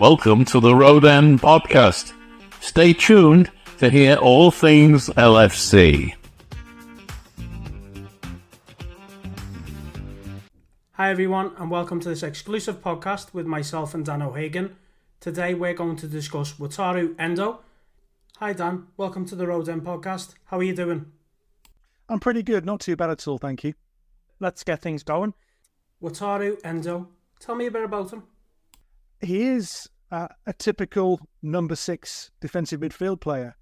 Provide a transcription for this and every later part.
Welcome to the Road End podcast. Stay tuned to hear all things LFC. Hi everyone, and welcome to this exclusive podcast with myself and Dan O'Hagan. Today we're going to discuss Wataru Endo. Hi Dan, welcome to the Road End podcast. How are you doing? I'm pretty good, not too bad at all, thank you. Let's get things going. Wataru Endo, tell me a bit about him. He is a typical number 6 defensive midfield player.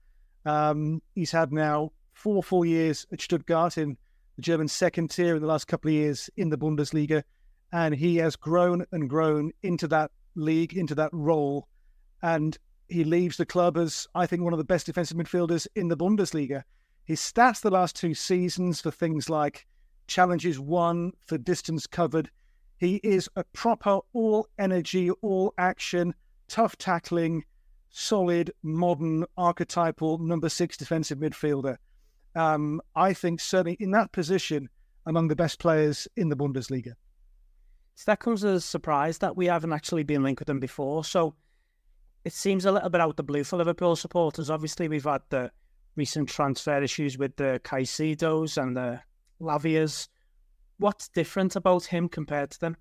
He's had now 4 full years at Stuttgart in the German second tier in the last couple of years in the Bundesliga, and he has grown and grown into that league, into that role, and he leaves the club as, I think, one of the best defensive midfielders in the Bundesliga. His stats the last 2 seasons for things like challenges won, for distance covered. He is a proper all-energy, all-action, tough tackling, solid, modern, archetypal number 6 defensive midfielder. I think certainly in that position among the best players in the Bundesliga. So that comes as a surprise that we haven't actually been linked with him before. So it seems a little bit out the blue for Liverpool supporters. Obviously, we've had the recent transfer issues with the Caicedos and the Lavias. What's different about him compared to them?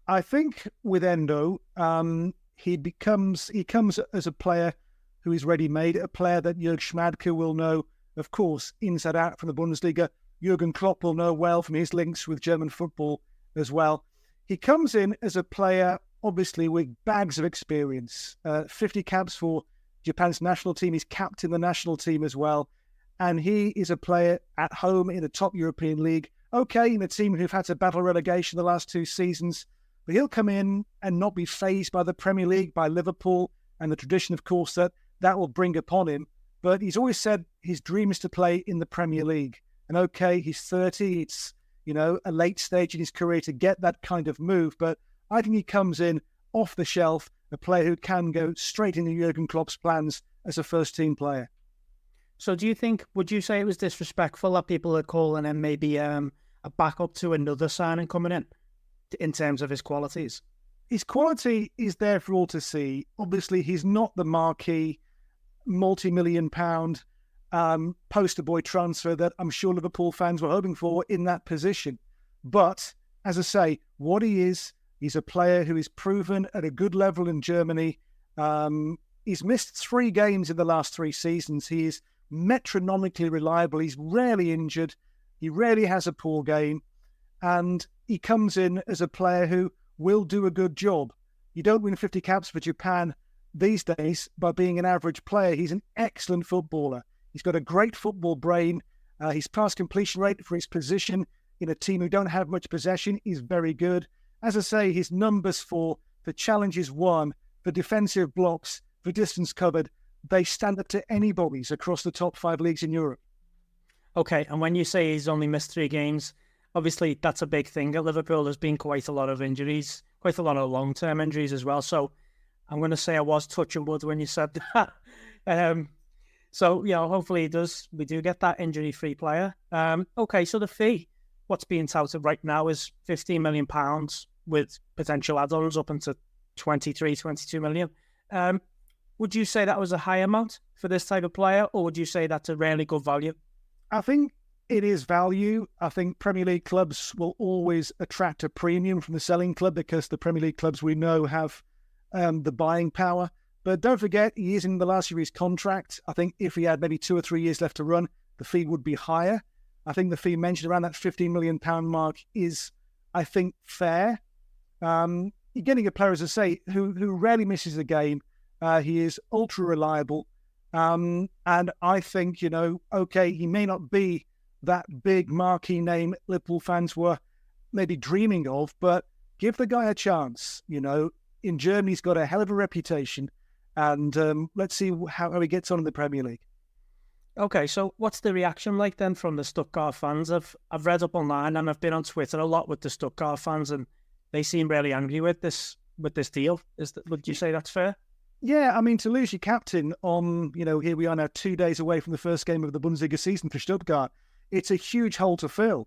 I think with Endo, he comes as a player who is ready-made, a player that Jörg Schmadtke will know, of course, inside out from the Bundesliga. Jurgen Klopp will know well from his links with German football as well. He comes in as a player, obviously, with bags of experience. 50 caps for Japan's national team. He's captain the national team as well. And he is a player at home in a top European league. Okay, in a team who've had to battle relegation the last 2 seasons. But he'll come in and not be fazed by the Premier League, by Liverpool, and the tradition, of course, that will bring upon him. But he's always said his dream is to play in the Premier League. And okay, he's 30. It's, a late stage in his career to get that kind of move. But I think he comes in off the shelf, a player who can go straight into Jurgen Klopp's plans as a first-team player. So would you say it was disrespectful that people are calling him maybe a backup to another signing coming in terms of his qualities? His quality is there for all to see. Obviously, he's not the marquee multi-million pound poster boy transfer that I'm sure Liverpool fans were hoping for in that position. But, as I say, what he is, he's a player who is proven at a good level in Germany. He's missed 3 games in the last 3 seasons. He is metronomically reliable. He's rarely injured. He rarely has a poor game. And he comes in as a player who will do a good job. You don't win 50 caps for Japan these days by being an average player. He's an excellent footballer. He's got a great football brain. His pass completion rate for his position in a team who don't have much possession is very good. As I say, his numbers for challenges won, for defensive blocks, for distance covered, they stand up to anybody's across the top 5 leagues in Europe. Okay, and when you say he's only missed 3 games, obviously that's a big thing at Liverpool. There's been quite a lot of injuries, quite a lot of long-term injuries as well. So I'm going to say I was touching wood when you said that. So, hopefully we do get that injury-free player. Okay, so the fee, what's being touted right now is £15 million with potential add-ons up into 22 million. Would you say that was a high amount for this type of player, or would you say that's a really good value? I think it is value. I think Premier League clubs will always attract a premium from the selling club because the Premier League clubs we know have the buying power. But don't forget, he is in the last year of his contract. I think if he had maybe 2 or 3 years left to run, the fee would be higher. I think the fee mentioned around that £15 million mark is, I think, fair. You're getting a player, as I say, who rarely misses a game. He is ultra reliable. And I think, okay, he may not be that big marquee name Liverpool fans were maybe dreaming of, but give the guy a chance. In Germany, he's got a hell of a reputation. And let's see how he gets on in the Premier League. Okay, so what's the reaction like then from the Stuttgart fans? I've read up online and I've been on Twitter a lot with the Stuttgart fans, and they seem really angry with this deal. Would you say that's fair? Yeah, I mean, to lose your captain on, here we are now 2 days away from the first game of the Bundesliga season for Stuttgart, it's a huge hole to fill.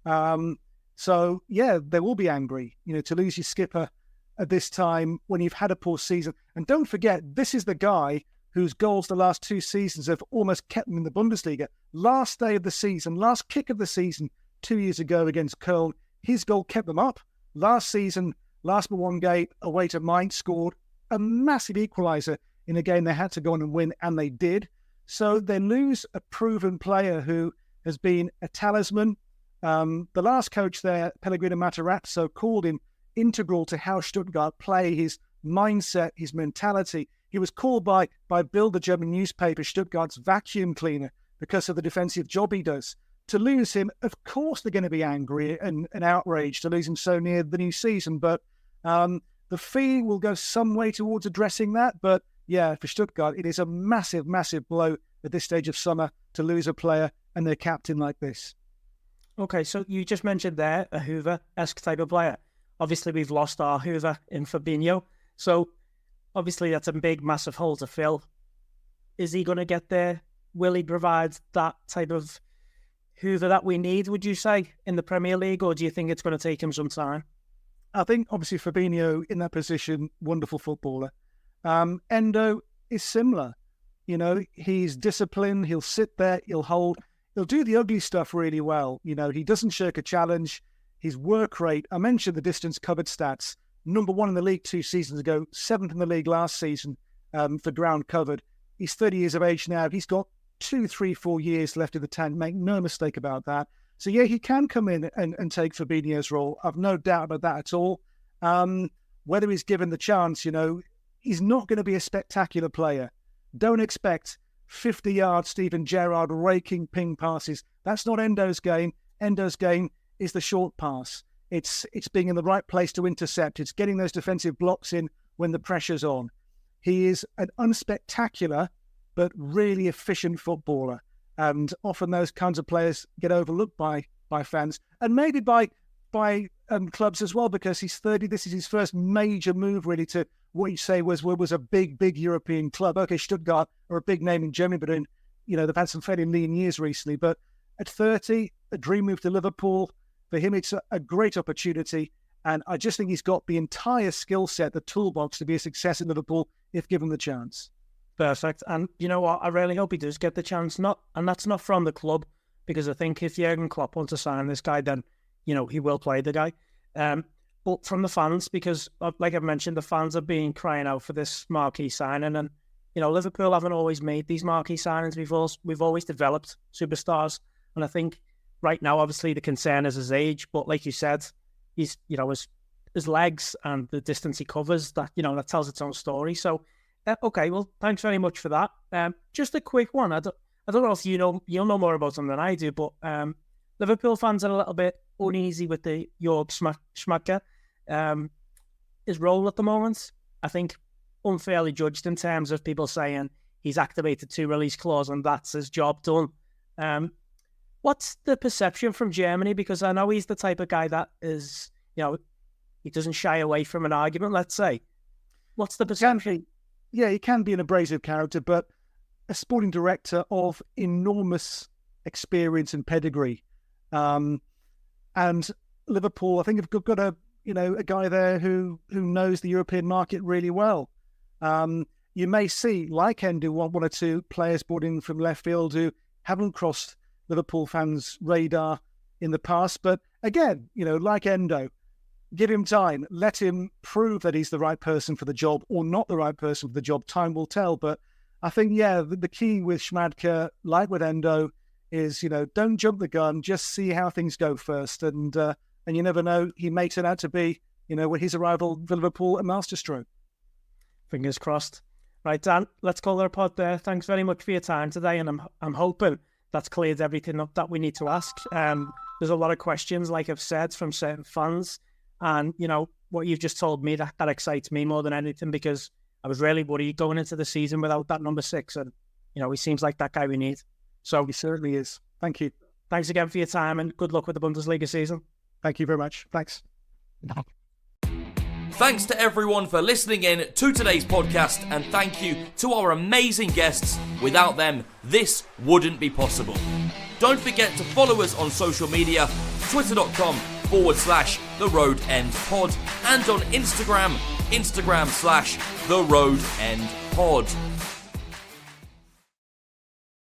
So, yeah, they will be angry. To lose your skipper at this time when you've had a poor season. And don't forget, this is the guy whose goals the last 2 seasons have almost kept them in the Bundesliga. Last day of the season, last kick of the season, 2 years ago against Köln, his goal kept them up. Last season, last but one game, away to Mainz, scored a massive equaliser in a game they had to go on and win, and they did. So they lose a proven player who has been a talisman. The last coach there, Pellegrino Matarazzo, called him integral to how Stuttgart play, his mindset, his mentality. He was called by Bild, the German newspaper, Stuttgart's vacuum cleaner because of the defensive job he does. To lose him, of course they're going to be angry and outraged to lose him so near the new season. But the fee will go some way towards addressing that. But yeah, for Stuttgart, it is a massive, massive blow at this stage of summer to lose a player and their captain like this. Okay, so you just mentioned there a Hoover-esque type of player. Obviously, we've lost our Hoover in Fabinho. So obviously, that's a big, massive hole to fill. Is he going to get there? Will he provide that type of Hoover that we need, would you say, in the Premier League? Or do you think it's going to take him some time? I think, obviously, Fabinho in that position, wonderful footballer. Endo is similar. You know, he's disciplined. He'll sit there. He'll hold. He'll do the ugly stuff really well. You know, he doesn't shirk a challenge. His work rate, I mentioned the distance covered stats. Number 1 in the league 2 seasons ago, 7th in the league last season for ground covered. He's 30 years of age now. He's got 2, 3, 4 years left in the tank. Make no mistake about that. So, yeah, he can come in and take Fabinho's role. I've no doubt about that at all. Whether he's given the chance, you know, he's not going to be a spectacular player. Don't expect 50-yard Steven Gerrard raking ping passes. That's not Endo's game. Endo's game is the short pass. It's being in the right place to intercept. It's getting those defensive blocks in when the pressure's on. He is an unspectacular but really efficient footballer. And often those kinds of players get overlooked by fans and maybe by clubs as well, because he's 30. This is his first major move really to what you say was a big European club. Okay, Stuttgart are a big name in Germany, but they've had some fairly lean years recently. But at 30, a dream move to Liverpool. For him, it's a great opportunity. And I just think he's got the entire skill set, the toolbox to be a success at Liverpool if given the chance. Perfect. And you know what? I really hope he does get the chance. And that's not from the club, because I think if Jurgen Klopp wants to sign this guy, then, he will play the guy. But from the fans, because like I've mentioned, the fans have been crying out for this marquee signing. And, Liverpool haven't always made these marquee signings. We've always developed superstars. And I think right now, obviously, the concern is his age. But like you said, he's, his legs and the distance he covers, that tells its own story. So, okay, well, thanks very much for that. Just a quick one. I don't know if you'll know more about him than I do, but Liverpool fans are a little bit uneasy with the Jörg Schmadtke. His role at the moment, I think, unfairly judged in terms of people saying he's activated 2 release clause and that's his job done. What's the perception from Germany? Because I know he's the type of guy that is, he doesn't shy away from an argument, let's say. What's the perception? Yeah, he can be an abrasive character, but a sporting director of enormous experience and pedigree. And Liverpool, I think, have got a guy there who knows the European market really well. You may see, like Endo, one or 2 players brought in from left field who haven't crossed Liverpool fans' radar in the past. But again, like Endo, give him time. Let him prove that he's the right person for the job or not the right person for the job. Time will tell. But I think, the key with Schmadtke, like with Endo, is, don't jump the gun. Just see how things go first. And you never know, he may turn out to be, with his arrival for Liverpool, a masterstroke. Fingers crossed. Right, Dan, let's call it a pod there. Thanks very much for your time today. And I'm hoping that's cleared everything up that we need to ask. There's a lot of questions, like I've said, from certain fans. And, what you've just told me, that excites me more than anything, because I was really worried going into the season without that number 6. And, he seems like that guy we need. So he certainly is. Thank you. Thanks again for your time and good luck with the Bundesliga season. Thank you very much. Thanks. Thanks to everyone for listening in to today's podcast, and thank you to our amazing guests. Without them, this wouldn't be possible. Don't forget to follow us on social media, twitter.com/The Road Ends Pod, and on Instagram, Instagram/TheRoadEndPod.